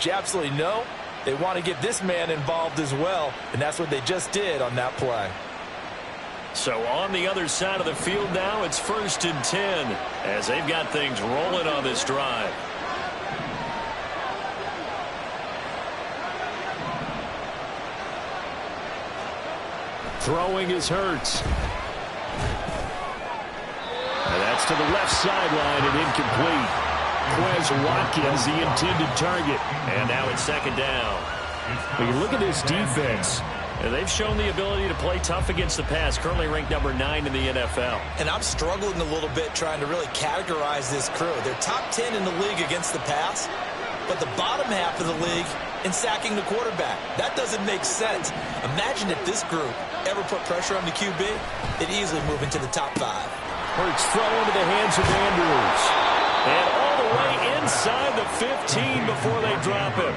You absolutely know they want to get this man involved as well, and that's what they just did on that play. So on the other side of the field now, it's 1st and 10 as they've got things rolling on this drive. Throwing is Hurts. And that's to the left sideline and incomplete. Quez Watkins, the intended target. And now it's 2nd down. But you look at this defense. They've shown the ability to play tough against the pass, currently ranked number 9 in the NFL. And I'm struggling a little bit trying to really categorize this crew. They're top 10 in the league against the pass, but the bottom half of the league in sacking the quarterback. That doesn't make sense. Imagine if this group ever put pressure on the QB, they'd easily move into the top 5. Hurts throw into the hands of Andrews. And all the way inside the 15 before they drop him.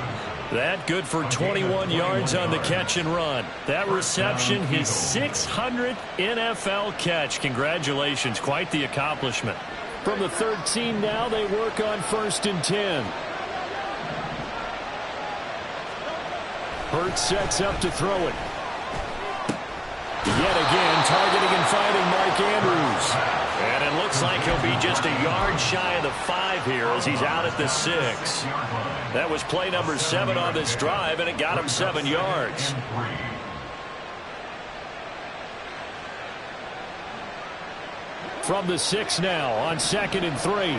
That good for 21 yards on the catch and run. That reception, his 600th NFL catch. Congratulations, quite the accomplishment. From the 13 now, they work on 1st and 10. Hurts sets up to throw it. Yet again, targeting and finding Mark Andrews. And it looks like he'll be just a yard shy of the 5 here as he's out at the 6. That was play number 7 on this drive, and it got him 7 yards. From the 6 now on 2nd and 3.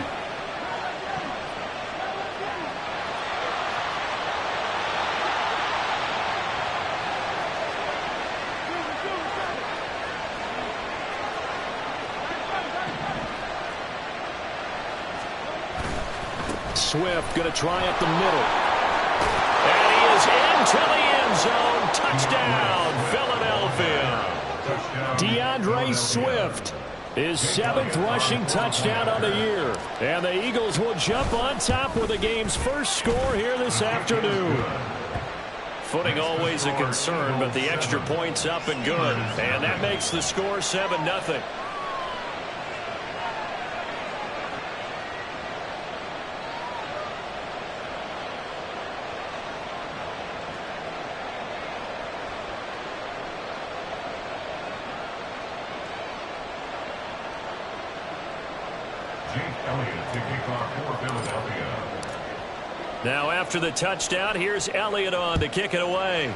Swift going to try up the middle. And he is into the end zone. Touchdown, Philadelphia. DeAndre Swift, his 7th rushing touchdown on the year. And the Eagles will jump on top with the game's first score here this afternoon. Footing always a concern, but the extra point's up and good. And that makes the score 7-0. Now after the touchdown, here's Elliott on to kick it away.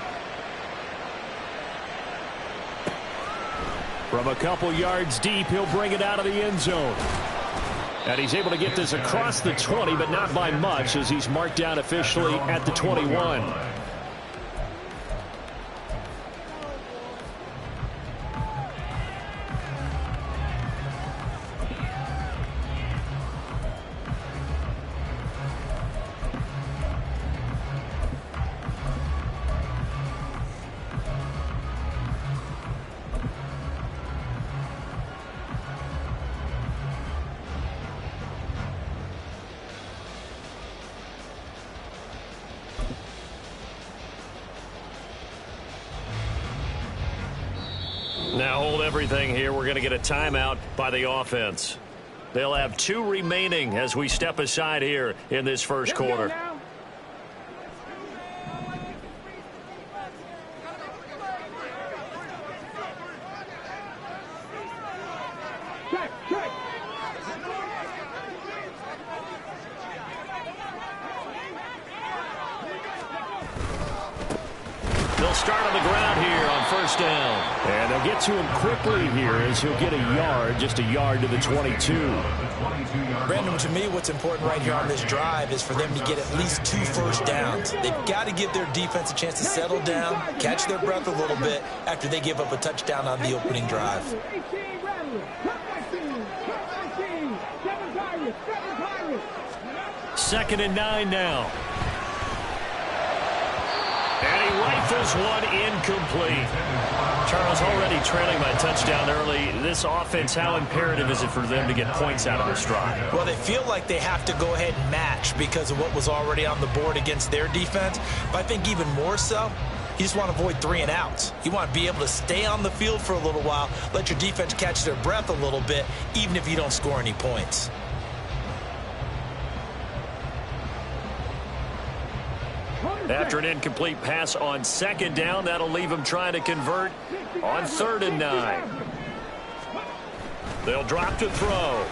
From a couple yards deep, he'll bring it out of the end zone. And he's able to get this across the 20, but not by much as he's marked down officially at the 21. Now hold everything here. We're going to get a timeout by the offense. They'll have 2 remaining as we step aside here in this first quarter. They'll start on the ground here on 1st down. And they'll get to him quickly here as he'll get a yard, just a yard to the 22. Brandon, to me, what's important right here on this drive is for them to get at least 2 first downs. They've got to give their defense a chance to settle down, catch their breath a little bit after they give up a touchdown on the opening drive. 2nd and 9 now. And he rifles one incomplete. Charles, already trailing by touchdown early. This offense, how imperative is it for them to get points out of this drive? Well, they feel like they have to go ahead and match because of what was already on the board against their defense. But I think even more so, you just want to avoid 3 and outs. You want to be able to stay on the field for a little while, let your defense catch their breath a little bit, even if you don't score any points. After an incomplete pass on second down, that'll leave him trying to convert on 3rd and 9. They'll drop to throw.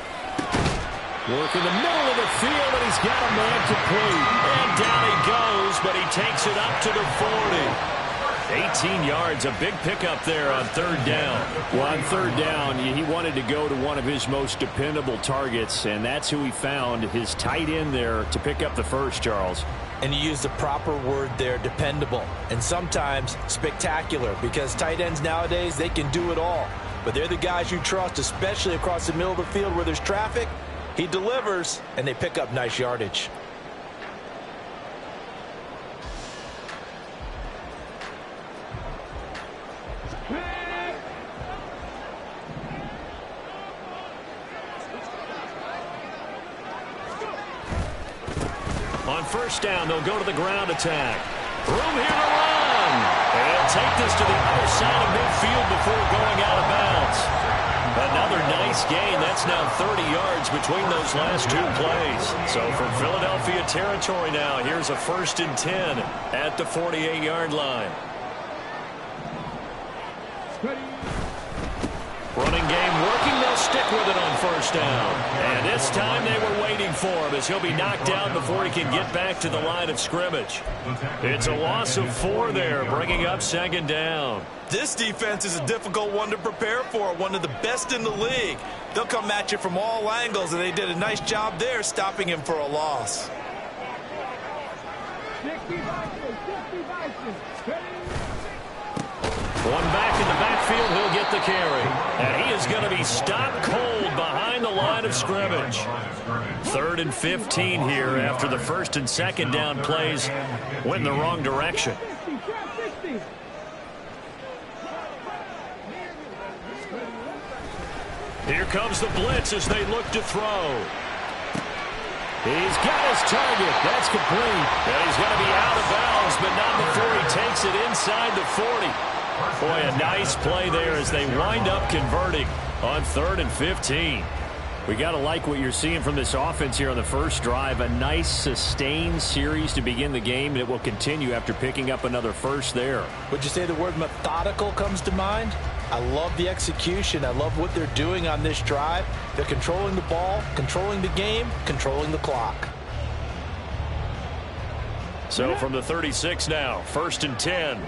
Work in the middle of the field, and he's got a man complete. And down he goes, but he takes it up to the 40. 18 yards, a big pickup there on 3rd down. Well, on 3rd down, he wanted to go to one of his most dependable targets, and that's who he found, his tight end there, to pick up the first, Charles. And you use the proper word there, dependable, and sometimes spectacular, because tight ends nowadays, they can do it all. But they're the guys you trust, especially across the middle of the field where there's traffic. He delivers, and they pick up nice yardage. On 1st down, they'll go to the ground attack. Room here to run. And he'll take this to the other side of midfield before going out of bounds. Another nice gain. That's now 30 yards between those last 2 plays. So from Philadelphia territory now, here's a 1st and 10 at the 48-yard line. Running game working. They'll stick with it on 1st down. And this time they were waiting for him as he'll be knocked down before he can get back to the line of scrimmage. It's a loss of 4 there, bringing up 2nd down. This defense is a difficult one to prepare for, one of the best in the league. They'll come at you from all angles, and they did a nice job there stopping him for a loss. One back in the backfield, he'll get the carry. And he is going to be stopped cold behind the line of scrimmage. 3rd and 15 here after the 1st and 2nd down plays went in the wrong direction. Here comes the blitz as they look to throw. He's got his target. That's complete. And he's going to be out of bounds, but not before he takes it inside the 40. Boy, a nice play there as they wind up converting on 3rd and 15. We got to like what you're seeing from this offense here on the first drive. A nice sustained series to begin the game, and it will continue after picking up another first there. Would you say the word methodical comes to mind? I love the execution. I love what they're doing on this drive. They're controlling the ball, controlling the game, controlling the clock. So from the 36 now, 1st and 10.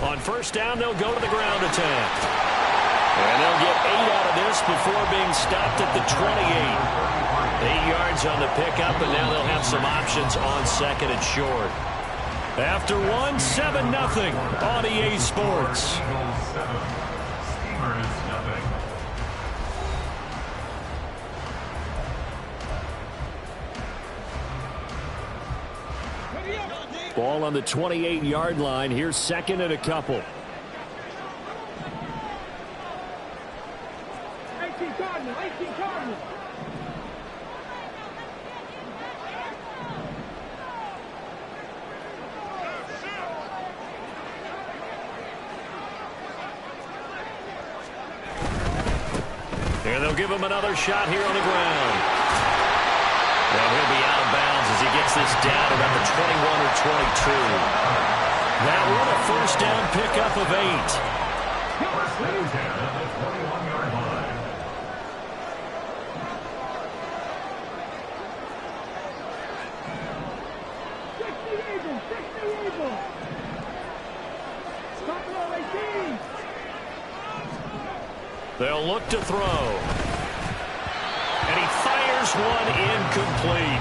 On 1st down, they'll go to the ground attack. And they'll get 8 out of this before being stopped at the 28. 8 yards on the pickup, and now they'll have some options on 2nd and short. After one, 7-0 on EA Sports. Ball on the 28-yard line. Here's 2nd and a couple. And they'll give him another shot here on the ground. And he'll be out of bounds as he gets this down about the 21 or 22. That one a 1st down pickup of 8. They'll look to throw. And he fires one incomplete.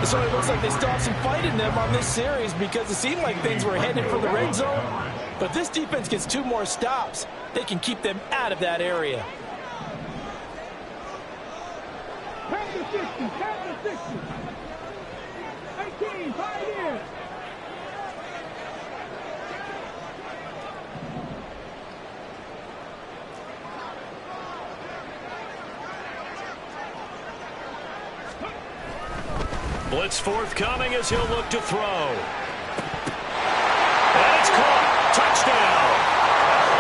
So it looks like they still have some fight in them on this series because it seemed like things were headed for the red zone. But this defense gets 2 more stops. They can keep them out of that area. Count to 60. Count to 60. 18, 5 years. Blitz forthcoming as he'll look to throw. And it's caught. Touchdown.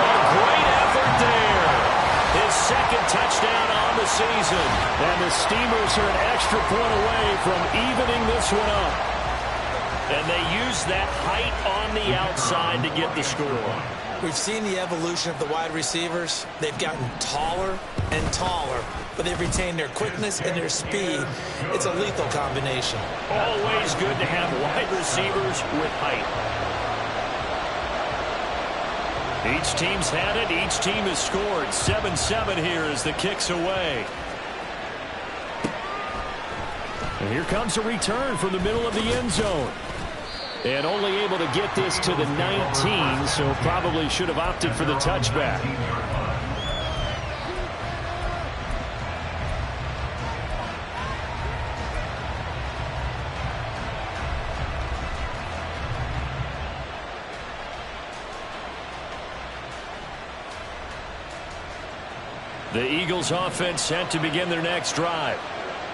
A great effort there. His second touchdown on the season. And the Steamers are an extra point away from evening this one up. And they use that height on the outside to get the score. We've seen the evolution of the wide receivers. They've gotten taller and taller, but they've retained their quickness and their speed. It's a lethal combination. Always good to have wide receivers with height. Each team's had it. Each team has scored. 7-7 here as the kick's away. And here comes a return from the middle of the end zone. And only able to get this to the 19, so probably should have opted for the touchback. The Eagles offense set to begin their next drive.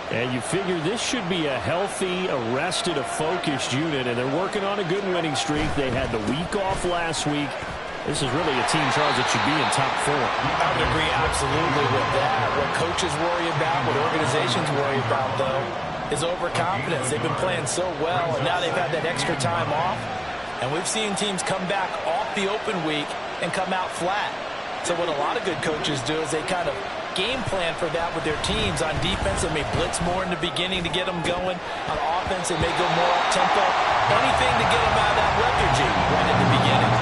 And you figure this should be a healthy, arrested, a focused unit, and they're working on a good winning streak. They had the week off last week. This is really a team, Charles, that should be in top 4. I would agree absolutely with that. What coaches worry about, what organizations worry about, though, is overconfidence. They've been playing so well, and now they've had that extra time off. And we've seen teams come back off the open week and come out flat. So what a lot of good coaches do is they kind of game plan for that with their teams. On defense, they may blitz more in the beginning to get them going. On offense, they may go more up-tempo. Anything to get them out of that lethargy right at the beginning.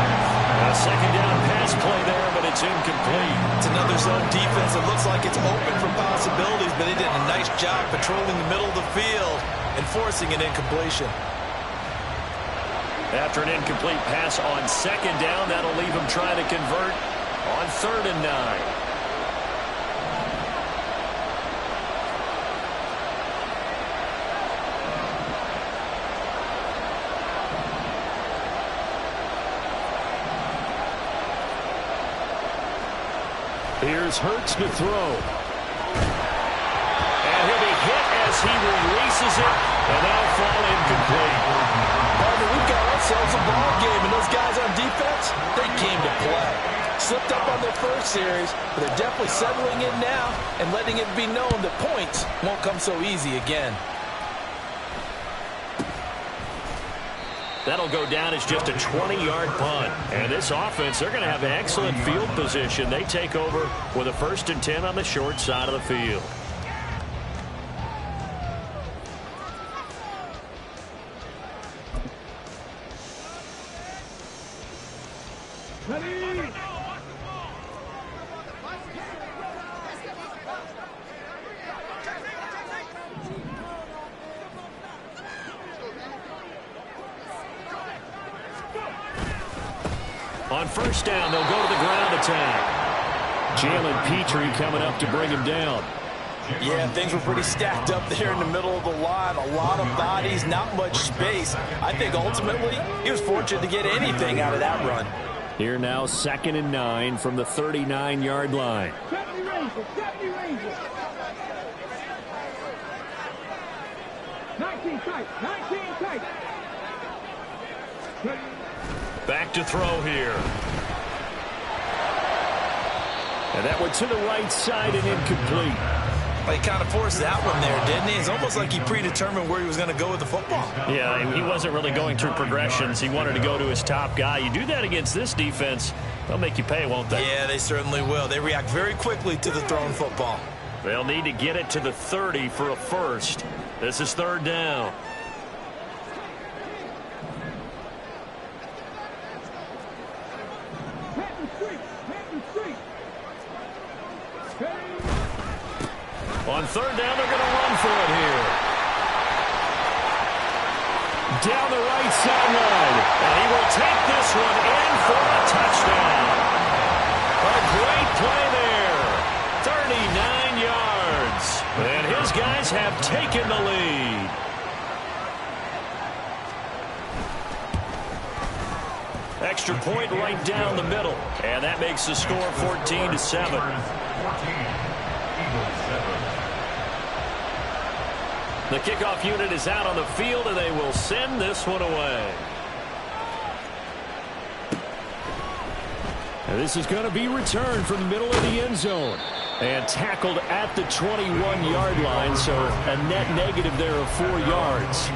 A second down pass play there, but it's incomplete. It's another zone defense. It looks like it's open for possibilities, but they did a nice job patrolling the middle of the field and forcing an incompletion. After an incomplete pass on second down, that'll leave them trying to convert on 3rd and 9. Here's Hurts to throw. And he'll be hit as he releases it, and that'll fall incomplete. We've got ourselves a ball game, and those guys on defense, they came to play. Slipped up on their first series, but they're definitely settling in now and letting it be known that points won't come so easy again. That'll go down as just a 20-yard punt. And this offense, they're going to have excellent field position. They take over with a 1st and 10 on the short side of the field. On 1st down, they'll go to the ground attack. Jalen Petrie coming up to bring him down. Yeah, things were pretty stacked up there in the middle of the line. A lot of bodies, not much space. I think ultimately he was fortunate to get anything out of that run. Here now, 2nd and 9 from the 39-yard line. 70 Rangers, 70 Rangers. 19 tight, 19 tight. Back to throw here. And that went to the right side and incomplete. Well, he kind of forced that one there, didn't he? It's almost like he predetermined where he was going to go with the football. Yeah, he wasn't really going through progressions. He wanted to go to his top guy. You do that against this defense, they'll make you pay, won't they? Yeah, they certainly will. They react very quickly to the thrown football. They'll need to get it to the 30 for a first. This is 3rd down. On 3rd down, they're going to run for it here. Down the right sideline. And he will take this one in for a touchdown. A great play there. 39 yards. And his guys have taken the lead. Extra point right down the middle. And that makes the score 14-7. The kickoff unit is out on the field, and they will send this one away. And this is going to be returned from the middle of the end zone. And tackled at the 21-yard line, so a net negative there of 4 yards.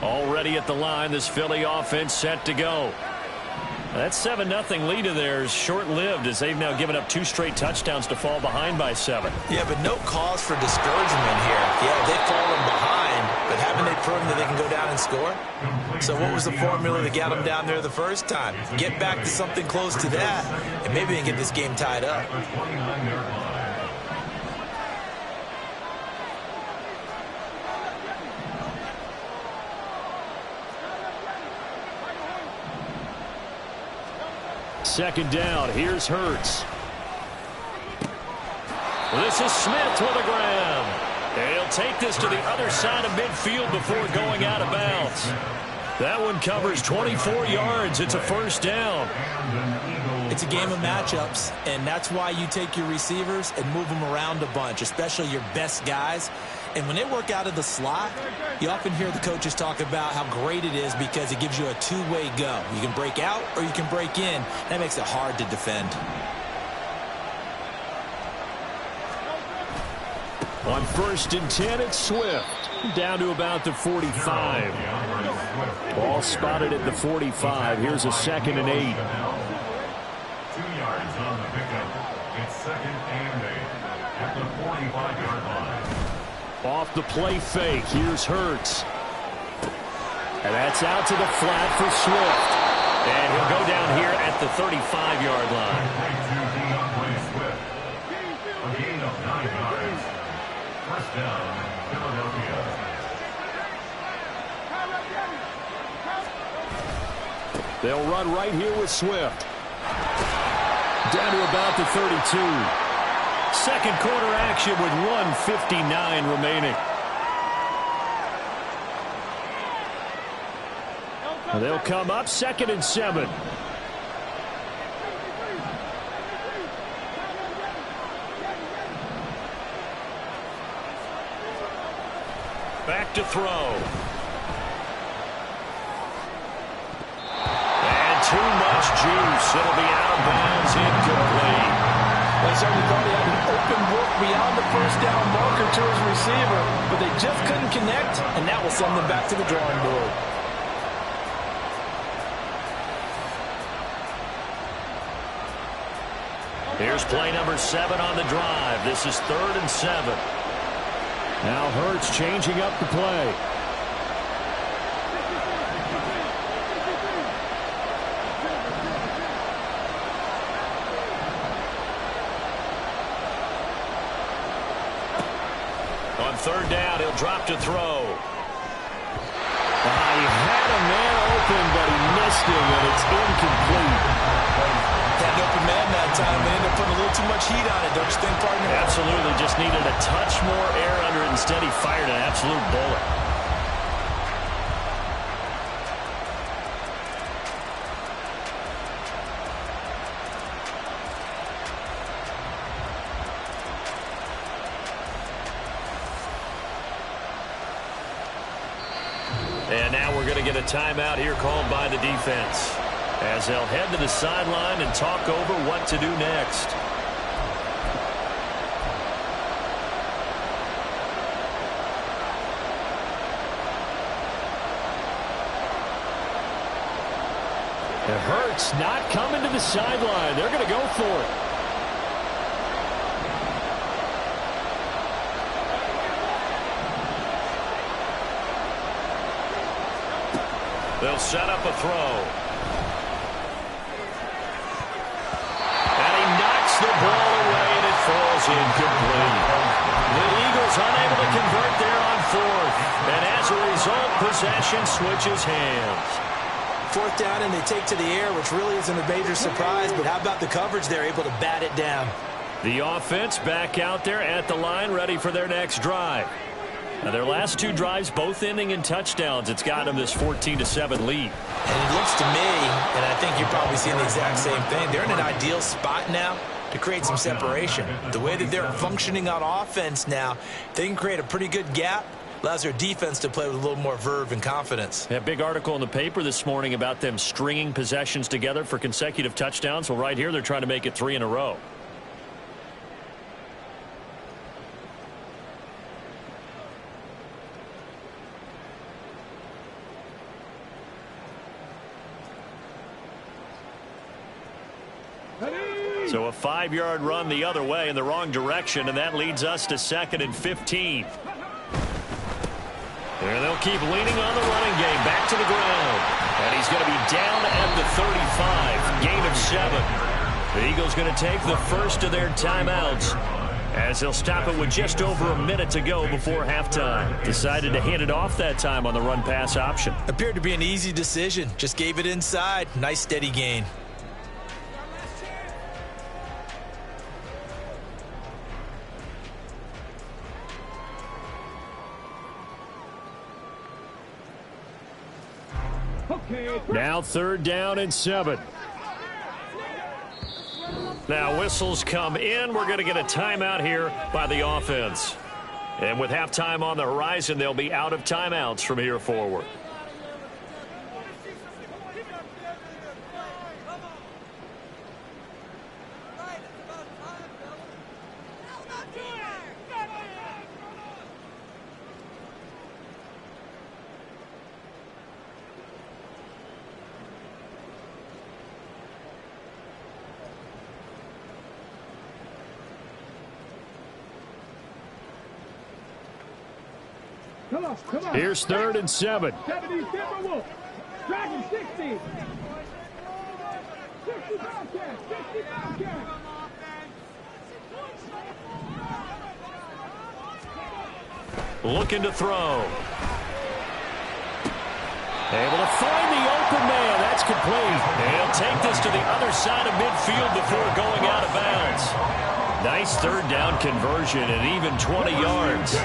Already at the line, this Philly offense set to go. That 7-0 lead of theirs short-lived as they've now given up 2 straight touchdowns to fall behind by 7. Yeah, but no cause for discouragement here. Yeah, they've fallen behind, but haven't they proven that they can go down and score? So what was the formula that got them down there the first time? Get back to something close to that, and maybe they can get this game tied up. Second down, here's Hurts. This is Smith with a grab. And he'll take this to the other side of midfield before going out of bounds. That one covers 24 yards. It's a first down. It's a game of matchups, and that's why you take your receivers and move them around a bunch, especially your best guys. And when they work out of the slot, you often hear the coaches talk about how great it is because it gives you a two-way go. You can break out or you can break in. That makes it hard to defend. On 1st and 10, it's Swift. Down to about the 45. Ball spotted at the 45. Here's a 2nd and 8. 2 yards on the pickup. It's 2nd and 8 at the 45-yard line. Off the play fake, here's Hurts. And that's out to the flat for Swift. And he'll go down here at the 35-yard line. A gain of 9 yards. First down, Philadelphia. They'll run right here with Swift. Down to about the 32. Second quarter action with 1:59 remaining. They'll come up 2nd and 7. Back to throw. And too much juice. It'll be out of bounds, incomplete. They certainly thought he had an open look beyond the first down marker to his receiver, but they just couldn't connect, and that will send them back to the drawing board. Here's play number 7 on the drive. This is 3rd and 7. Now Hurts changing up the play. On 3rd down, he'll drop to throw. He had a man open, but he missed him, and it's incomplete. Had an open man that time. They ended up putting a little too much heat on it, don't you think, partner? Absolutely. Just needed a touch more air under it. Instead, he fired an absolute bullet. And now we're going to get a timeout here called by the defense, as they'll head to the sideline and talk over what to do next. And Hurts not coming to the sideline. They're going to go for it. They'll set up a throw. The ball away, and it falls incomplete. The Eagles unable to convert there on 4th. And as a result, possession switches hands. 4th down, and they take to the air, which really isn't a major surprise. But how about the coverage? They're able to bat it down. The offense back out there at the line, ready for their next drive. Now, their last two drives, both ending in touchdowns. It's got them this 14-7 lead. And it looks to me, and I think you're probably seeing the exact same thing, they're in an ideal spot now to create some separation. The way that they're functioning on offense now, they can create a pretty good gap. Allows their defense to play with a little more verve and confidence. A big article in the paper this morning about them stringing possessions together for consecutive touchdowns. Well, right here, they're trying to make it 3 in a row. So a 5-yard run the other way in the wrong direction, and that leads us to 2nd and 15. There they'll keep leaning on the running game. Back to the ground. And he's going to be down at the 35. Gain of 7. The Eagles going to take the first of their timeouts as they'll stop it with just over a minute to go before halftime. Decided to hand it off that time on the run-pass option. Appeared to be an easy decision. Just gave it inside. Nice steady gain. Now 3rd down and 7. Now whistles come in. We're going to get a timeout here by the offense. And with halftime on the horizon, they'll be out of timeouts from here forward. Come on. Here's 3rd and 7. 70 Timberwolves. Dragon 60. 60 Bobcats. 60 Bobcats. Looking to throw. Able to find the open man. That's complete. And he'll take this to the other side of midfield before going out of bounds. Nice 3rd down conversion and even 20 yards.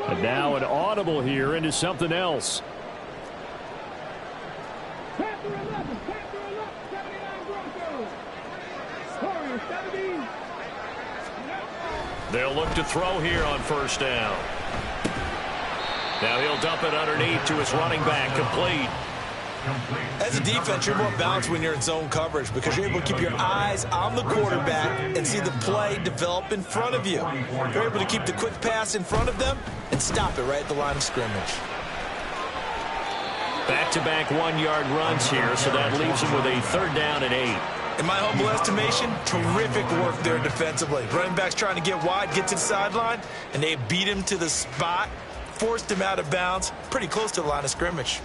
And now an audible here into something else. Panther 11, 79 Broncos. Warriors 70. They'll look to throw here on 1st down. Now he'll dump it underneath to his running back, complete. As a defense, you're more balanced when you're in zone coverage because you're able to keep your eyes on the quarterback and see the play develop in front of you. You're able to keep the quick pass in front of them and stop it right at the line of scrimmage. Back-to-back 1-yard runs here, so that leaves him with a 3rd down and 8. In my humble estimation, terrific work there defensively. Running backs trying to get wide, get to the sideline, and they beat him to the spot, forced him out of bounds, pretty close to the line of scrimmage.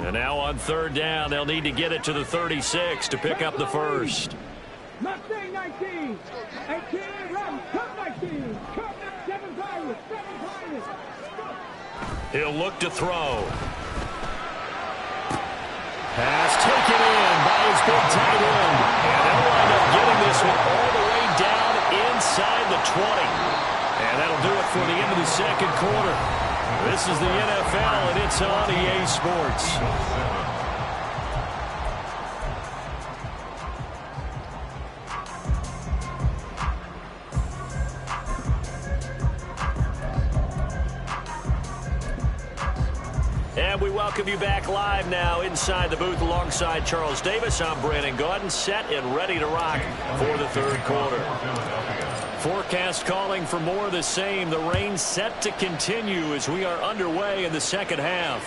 And now on 3rd down, they'll need to get it to the 36 to pick up the first. Mustang 19. 18, run. Cup 19. Cup 7 Pirates. 7 Pirates. He'll look to throw. Pass taken in by his big tight end. And they'll wind up getting this one all the way down inside the 20. And that'll do it for the end of the 2nd quarter. This is the NFL, and it's on EA Sports. And we welcome you back live now inside the booth alongside Charles Davis. I'm Brandon Gaudin, set and ready to rock for the 3rd quarter. Forecast calling for more of the same. The rain set to continue as we are underway in the 2nd half.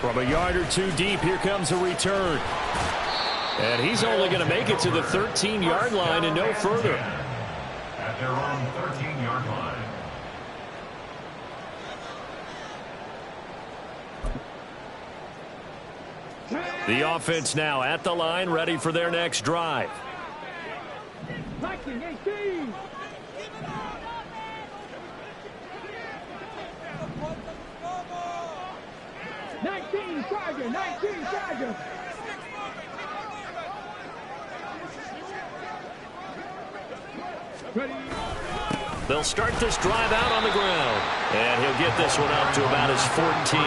From a yard or two deep, here comes a return. And he's only going to make it to the 13-yard line and no further. At their own 13-yard line. The offense now at the line, ready for their next drive. Viking 18. 19 Charger, 19 Charger. Ready. They'll start this drive out on the ground. And he'll get this one up to about his 14.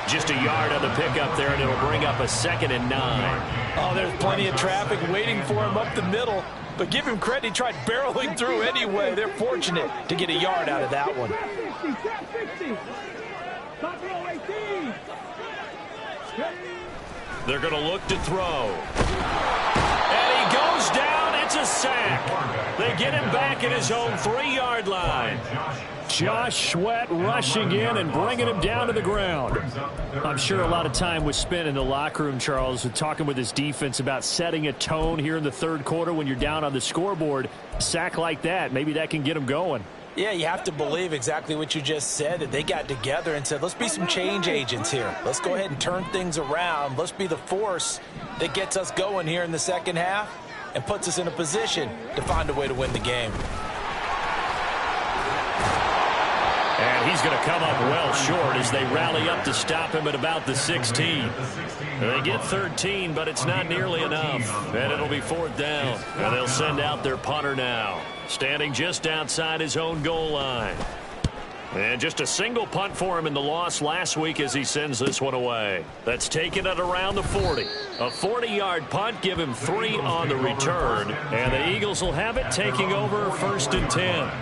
Just a yard on the pickup there, and it'll bring up a 2nd and 9. Oh, there's plenty of traffic waiting for him up the middle. But give him credit, he tried barreling through anyway. They're fortunate to get a yard out of that one. Trap 60. Top row 18. Ready. They're going to look to throw. And he goes down. It's a sack. They get him back at his own 3-yard line. Josh Sweat rushing in and bringing him down to the ground. I'm sure a lot of time was spent in the locker room, Charles, talking with his defense about setting a tone here in the third quarter when you're down on the scoreboard. A sack like that, maybe that can get him going. Yeah, you have to believe exactly what you just said, that they got together and said, let's be some change agents here. Let's go ahead and turn things around. Let's be the force that gets us going here in the second half and puts us in a position to find a way to win the game. And he's going to come up well short as they rally up to stop him at about the 16. They get 13, but it's not nearly enough. And it'll be 4th down. And they'll send out their punter now, standing just outside his own goal line. And just a single punt for him in the loss last week as he sends this one away. That's taken at around the 40. A 40-yard punt, give him 3 on the return. And the Eagles will have it, taking over 1st and 10.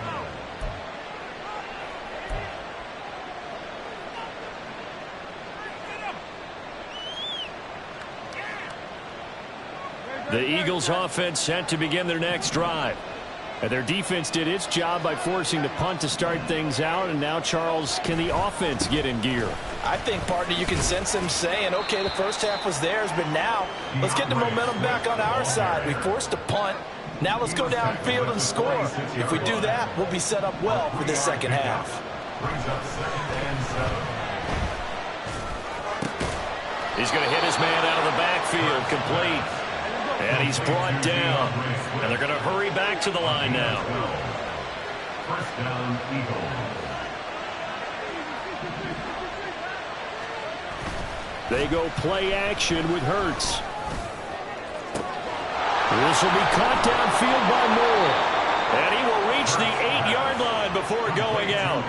The Eagles offense set to begin their next drive. And their defense did its job by forcing the punt to start things out. And now, Charles, can the offense get in gear? I think, partner, you can sense them saying, okay, the first half was theirs, but now let's get the momentum back on our side. We forced a punt. Now let's go downfield and score. If we do that, we'll be set up well for this second half. He's going to hit his man out of the backfield, complete. And he's brought down. And they're going to hurry back to the line now. 1st down, Eagles. They go play action with Hurts. This will be caught downfield by Moore. And he will reach the 8-yard line before going out.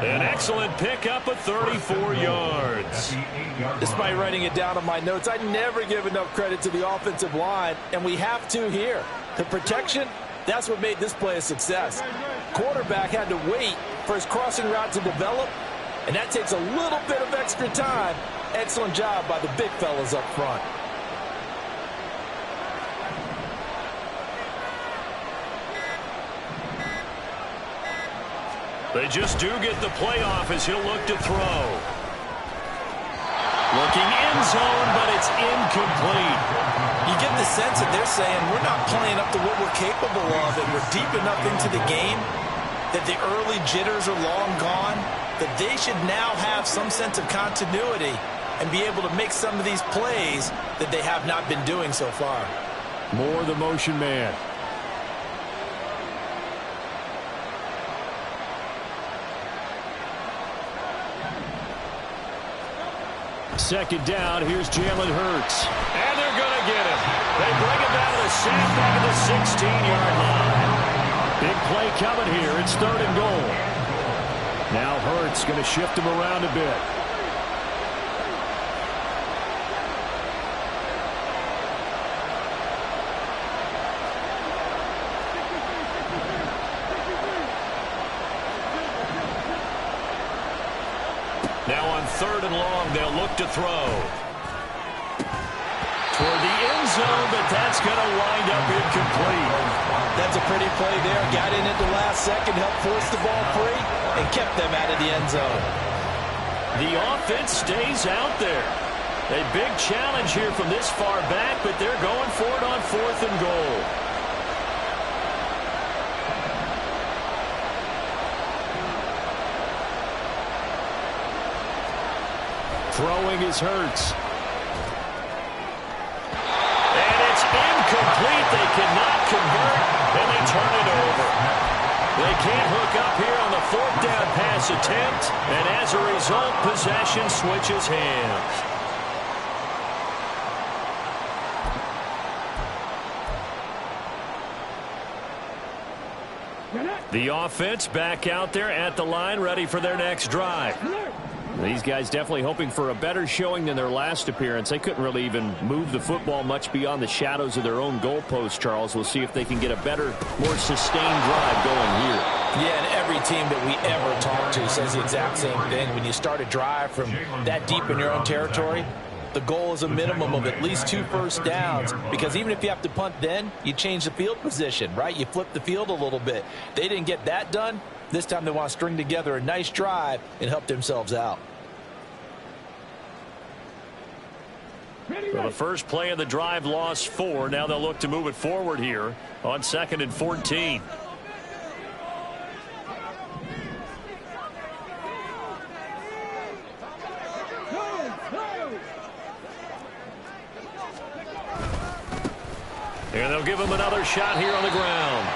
An excellent pickup of 34 yards. Despite writing it down on my notes, I never give enough credit to the offensive line, and we have to here. The protection, that's what made this play a success. Quarterback had to wait for his crossing route to develop, and that takes a little bit of extra time. Excellent job by the big fellas up front. They just do get the playoff as he'll look to throw. Looking end zone, but it's incomplete. You get the sense that they're saying we're not playing up to what we're capable of, and we're deep enough into the game that the early jitters are long gone, that they should now have some sense of continuity and be able to make some of these plays that they have not been doing so far. More the motion man. Second down, here's Jalen Hurts. And they're going to get him. They bring him down to the sack back at the 16-yard line. Big play coming here. It's 3rd and goal. Now Hurts going to shift him around a bit. Now on 3rd and long, they'll look to throw. Toward the end zone, but that's going to wind up incomplete. That's a pretty play there. Got in at the last second, helped force the ball free, and kept them out of the end zone. The offense stays out there. A big challenge here from this far back, but they're going for it on 4th and goal. Throwing is Hurts. And it's incomplete. They cannot convert, and they turn it over. They can't hook up here on the 4th down pass attempt, And as a result, possession switches hands. The offense back out there at the line, ready for their next drive. These guys definitely hoping for a better showing than their last appearance. They couldn't really even move the football much beyond the shadows of their own goalpost, Charles. We'll see if they can get a better, more sustained drive going here. Yeah, and every team that we ever talk to says the exact same thing. When you start a drive from that deep in your own territory, the goal is a minimum of at least 2 first downs, because even if you have to punt then, you change the field position, right? You flip the field a little bit. They didn't get that done. This time they want to string together a nice drive and help themselves out. Well, the first play of the drive lost 4. Now they'll look to move it forward here on 2nd and 14. And they'll give him another shot here on the ground.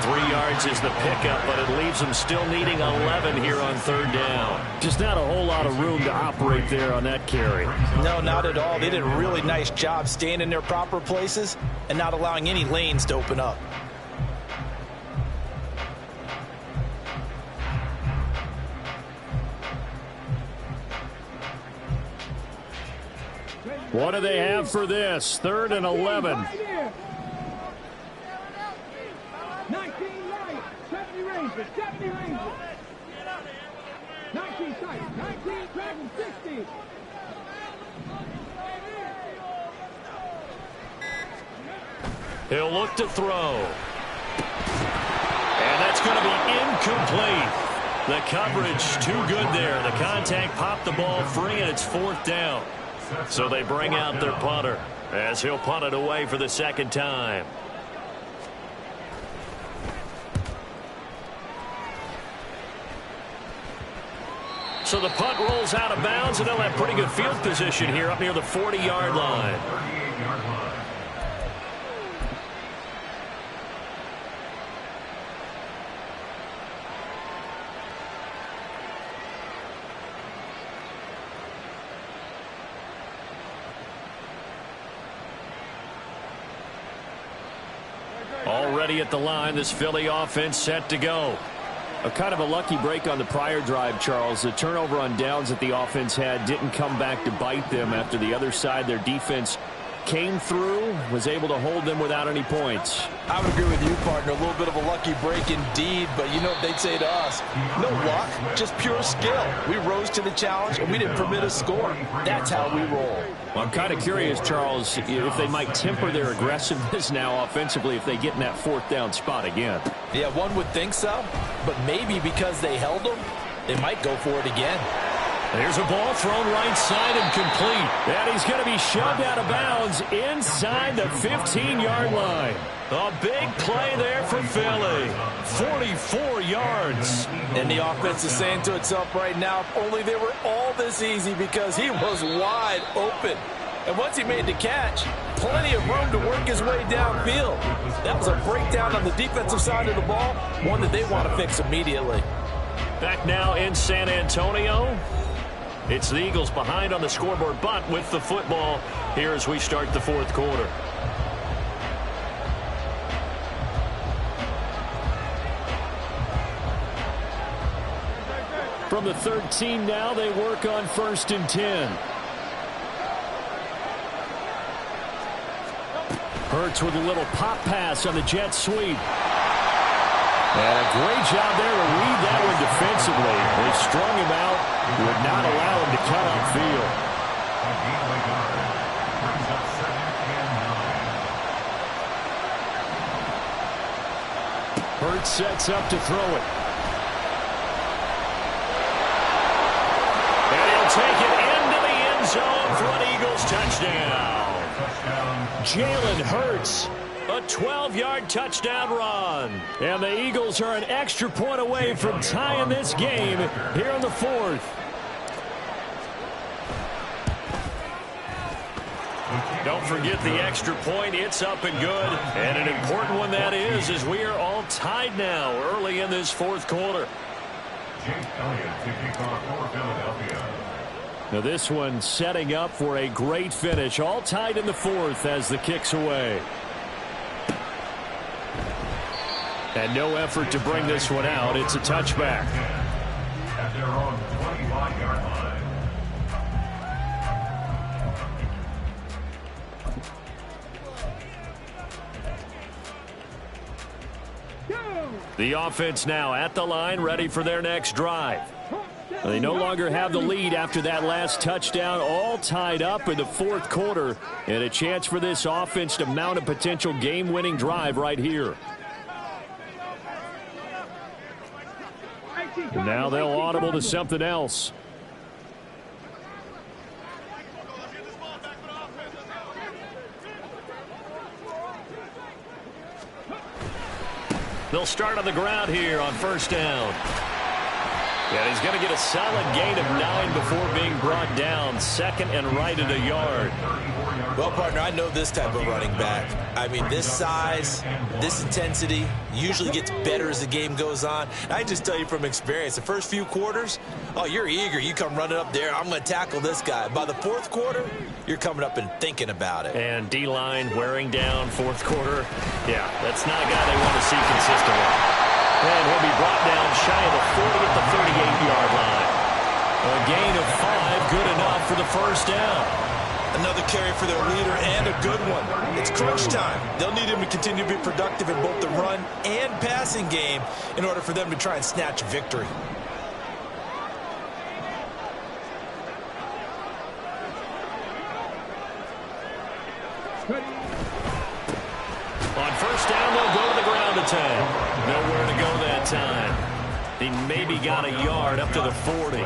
3 yards is the pickup, but it leaves them still needing 11 here on 3rd down. Just not a whole lot of room to operate there on that carry. No, not at all. They did a really nice job staying in their proper places and not allowing any lanes to open up. What do they have for this? 3rd and 11. 19 right, 70 Rangers, 70 Rangers. 19 sight, 19 Dragons, 60. He'll look to throw. And that's going to be incomplete. The coverage too good there. The contact popped the ball free, and it's 4th down. So they bring out their punter as he'll punt it away for the 2nd time. So the punt rolls out of bounds, and they'll have pretty good field position here up near the 40-yard line. Already at the line, this Philly offense set to go. A kind of a lucky break on the prior drive, Charles. The turnover on downs that the offense had didn't come back to bite them after the other side. Their defense came through, was able to hold them without any points. I would agree with you, partner. A little bit of a lucky break indeed, but you know what they'd say to us? No luck, just pure skill. We rose to the challenge, and we didn't permit a score. That's how we roll. Well, I'm kind of curious, Charles, if they might temper their aggressiveness now offensively if they get in that 4th down spot again. Yeah, one would think so, but maybe because they held them, they might go for it again. There's a ball thrown right side and complete. And he's going to be shoved out of bounds inside the 15-yard line. A big play there for Philly. 44 yards. And the offense is saying to itself right now, if only they were all this easy, because he was wide open. And once he made the catch, plenty of room to work his way downfield. That was a breakdown on the defensive side of the ball, one that they want to fix immediately. Back now in San Antonio. It's the Eagles behind on the scoreboard, but with the football here as we start the 4th quarter. From the 13 now, they work on 1st and 10. Hurts with a little pop pass on the jet sweep. And a great job there to read that one defensively. They strung him out, would not allow him to cut upfield. Hurts sets up to throw it. And he'll take it into the end zone for an Eagles touchdown. Jalen Hurts. A 12-yard touchdown run. And the Eagles are an extra point away from tying this game here in the 4th. Don't forget the extra point. It's up and good. And an important one that is, as we are all tied now early in this 4th quarter. Now this one setting up for a great finish. All tied in the fourth as the kick's away. And no effort to bring this one out. It's a touchback. At their own 25-yard line. The offense now at the line, ready for their next drive. They no longer have the lead after that last touchdown, all tied up in the fourth quarter, and a chance for this offense to mount a potential game-winning drive right here. And now they'll audible to something else. They'll start on the ground here on first down. And he's going to get a solid gain of 9 before being brought down. Second and right at a yard. Well, partner, I know this type of running back. I mean, this size, this intensity usually gets better as the game goes on. I just tell you from experience, the first few quarters, oh, you're eager. You come running up there. I'm going to tackle this guy. By the fourth quarter, you're coming up and thinking about it. And D-line wearing down fourth quarter. Yeah, that's not a guy they want to see consistently. And he'll be brought down shy of the 40 at the 38-yard line. A gain of 5, good enough for the first down. Another carry for their leader and a good one. It's crunch time. They'll need him to continue to be productive in both the run and passing game in order for them to try and snatch a victory. On first down, they'll go to the ground attack. Nowhere to go that time. He maybe got a yard up to the 40.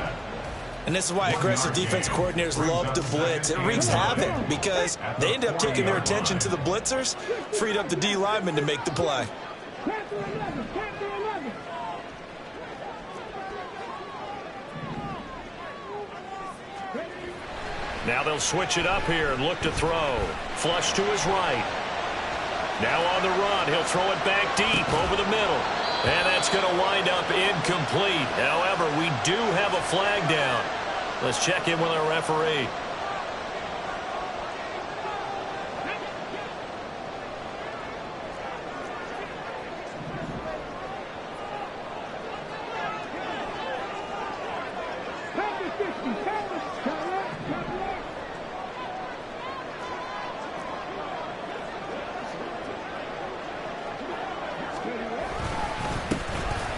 And this is why aggressive defense coordinators love to blitz. It wreaks havoc because they end up taking their attention to the blitzers, freed up the D lineman to make the play. Now they'll switch it up here and look to throw. Flush to his right. Now on the run, he'll throw it back deep over the middle. And that's going to wind up incomplete. However, we do have a flag down. Let's check in with our referee.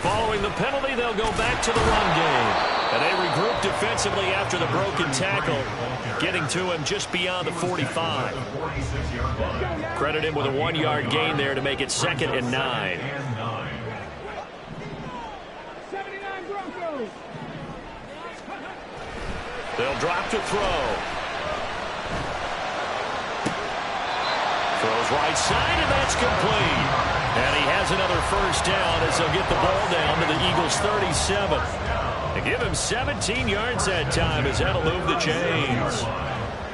Following the penalty, they'll go back to the run game. And they regroup defensively after the broken tackle, getting to him just beyond the 45. Credit him with a 1-yard gain there to make it 2nd and 9. They'll drop to throw. Throws right side, and that's complete. And he has another first down as they'll get the ball down to the Eagles' 37. They give him 17 yards that time as that'll move the chains.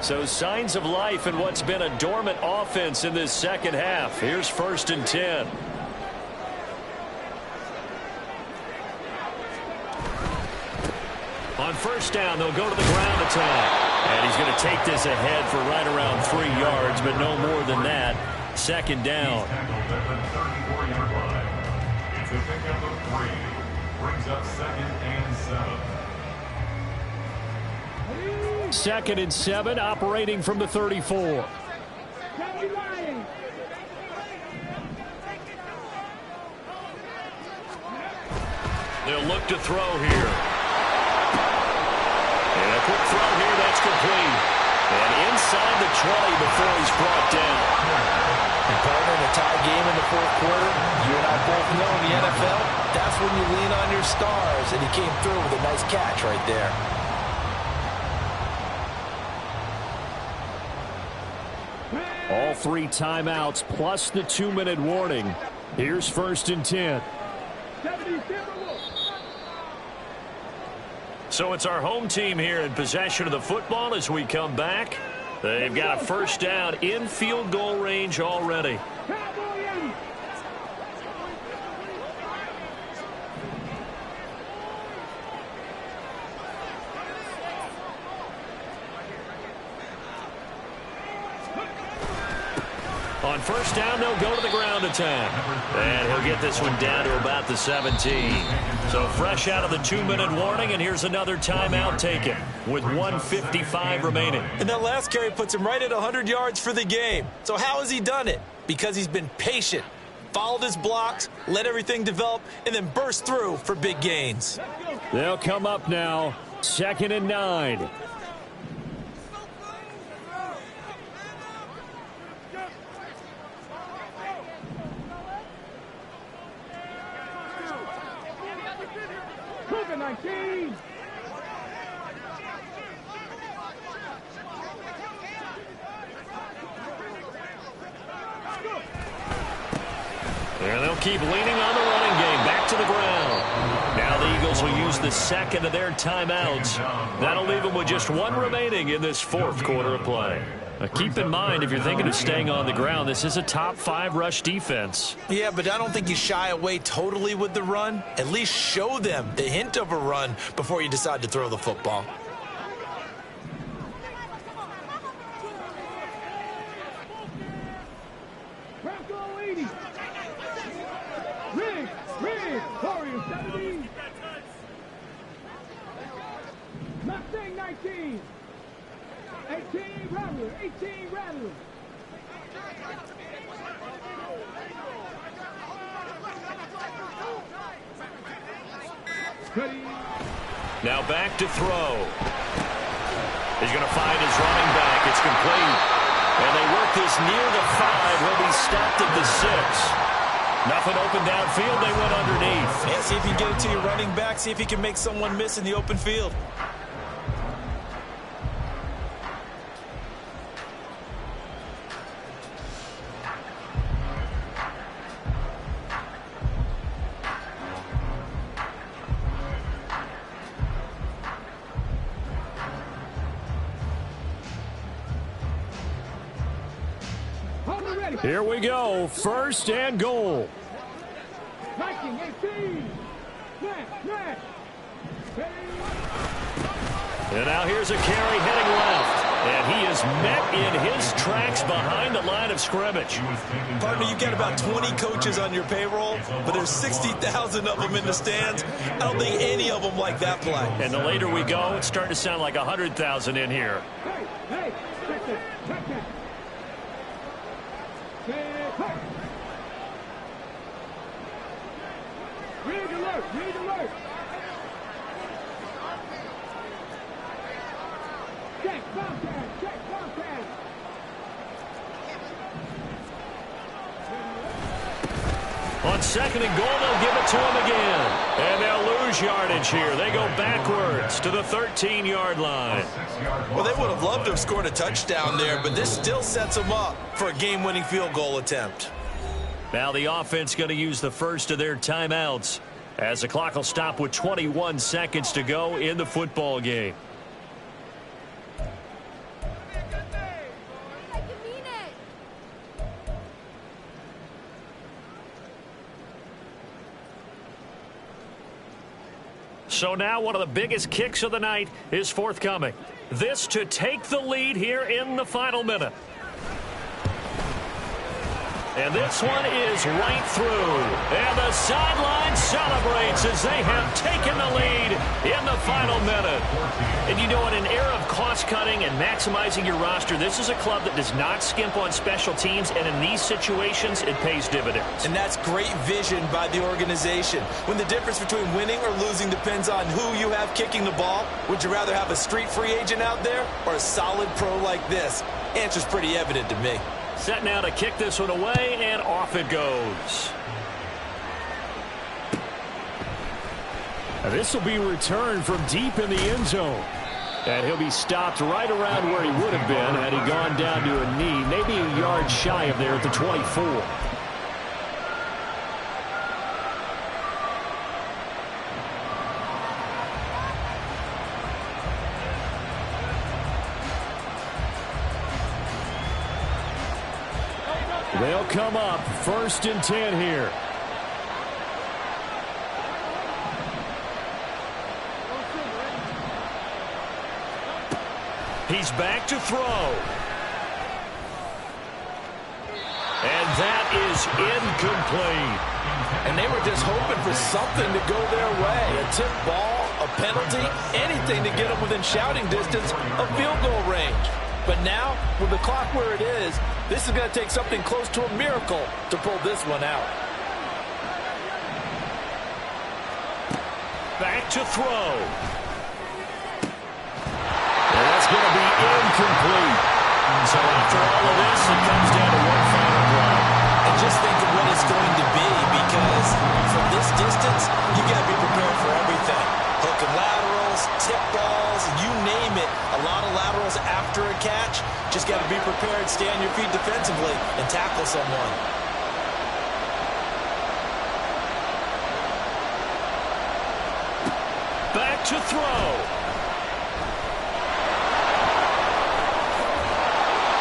So signs of life in what's been a dormant offense in this second half. Here's 1st and 10. On first down, they'll go to the ground attack. And he's going to take this ahead for right around 3 yards, but no more than that. 2nd down. It's a pickup of 3. Brings up 2nd and 7. 2nd and 7, operating from the 34. They'll look to throw here. And a quick throw here, that's complete. And inside the 20 before he's brought down. And partner, in a tie game in the fourth quarter, you and I both know in the NFL, that's when you lean on your stars, and he came through with a nice catch right there. All 3 timeouts plus the 2-minute warning. Here's 1st and 10. So it's our home team here in possession of the football as we come back. They've got a first down in field goal range already. On first down, they'll go to the ground attack. And he'll get this one down to about the 17. So fresh out of the 2-minute warning, and here's another timeout taken with 1:55 remaining. And that last carry puts him right at 100 yards for the game. So how has he done it? Because he's been patient, followed his blocks, let everything develop, and then burst through for big gains. They'll come up now, 2nd and 9. And they'll keep leaning on the running game. Back to the ground. Now the Eagles will use the second of their timeouts. That'll leave them with just one remaining in this fourth quarter of play. Now keep in mind, if you're thinking of staying on the ground, this is a top 5 rush defense. Yeah, but I don't think you shy away totally with the run. At least show them the hint of a run before you decide to throw the football. Mustang 19. 18 Rattler. 18 Rattler. Now back to throw. He's going to find his running back. It's complete. And they work this near the 5. He'll be stopped at the 6. Nothing open downfield. They went underneath. Yeah, see if you can get it to your running back. See if you can make someone miss in the open field. Here we go. 1st and goal. Viking 18. Smash. And now here's a carry heading left. And he is met in his tracks behind the line of scrimmage. Partner, you've got about 20 coaches on your payroll, but there's 60,000 of them in the stands. I don't think any of them like that play. And the later we go, it's starting to sound like 100,000 in here. Hey, check that. Read alert. Check Bobcat. On 2nd and goal, they'll give it to him again. And they'll lose yardage here. They go backwards to the 13-yard line. Well, they would have loved to have scored a touchdown there, but this still sets them up for a game-winning field goal attempt. Now the offense going to use the first of their timeouts as the clock will stop with 21 seconds to go in the football game. So now one of the biggest kicks of the night is forthcoming. This to take the lead here in the final minute. And this one is right through. And the sideline celebrates as they have taken the lead in the final minute. And you know, in an era of cost-cutting and maximizing your roster, this is a club that does not skimp on special teams, and in these situations, it pays dividends. And that's great vision by the organization. When the difference between winning or losing depends on who you have kicking the ball, would you rather have a street free agent out there or a solid pro like this? Answer's pretty evident to me. Set now to kick this one away, and off it goes. This will be returned from deep in the end zone. And he'll be stopped right around where he would have been had he gone down to a knee, maybe a yard shy of there at the 24. They'll come up 1st and 10 here. He's back to throw. that is incomplete. And they were just hoping for something to go their way. A tip ball, a penalty, anything to get them within shouting distance of field goal range. But now, with the clock where it is, this is going to take something close to a miracle to pull this one out. Back to throw. And that's going to be incomplete. So after all of this, it comes down to one final play. And just think of what it's going to be, because from this distance, you got to be prepared for everything. Hook and laterals, tip balls, you name it. A lot of laterals after a catch. Just got to be prepared, stay on your feet defensively, and tackle someone. Back to throw.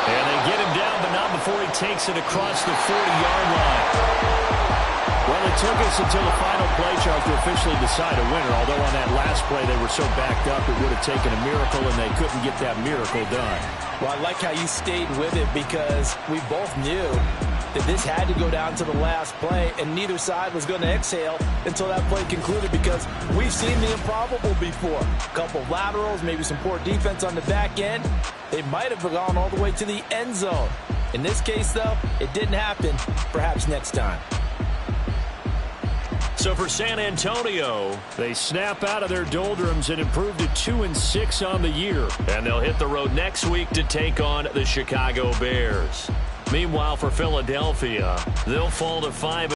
And they get him down, but not before he takes it across the 40-yard line. Well, it took us until the final play, Charles, to officially decide a winner. Although on that last play they were so backed up, it would have taken a miracle, and they couldn't get that miracle done. Well, I like how you stayed with it, because we both knew that this had to go down to the last play, and neither side was going to exhale until that play concluded, because we've seen the improbable before. A couple of laterals, maybe some poor defense on the back end. They might have gone all the way to the end zone. In this case, though, it didn't happen. Perhaps next time. So for San Antonio, they snap out of their doldrums and improve to 2-6 on the year. And they'll hit the road next week to take on the Chicago Bears. Meanwhile, for Philadelphia, they'll fall to 5.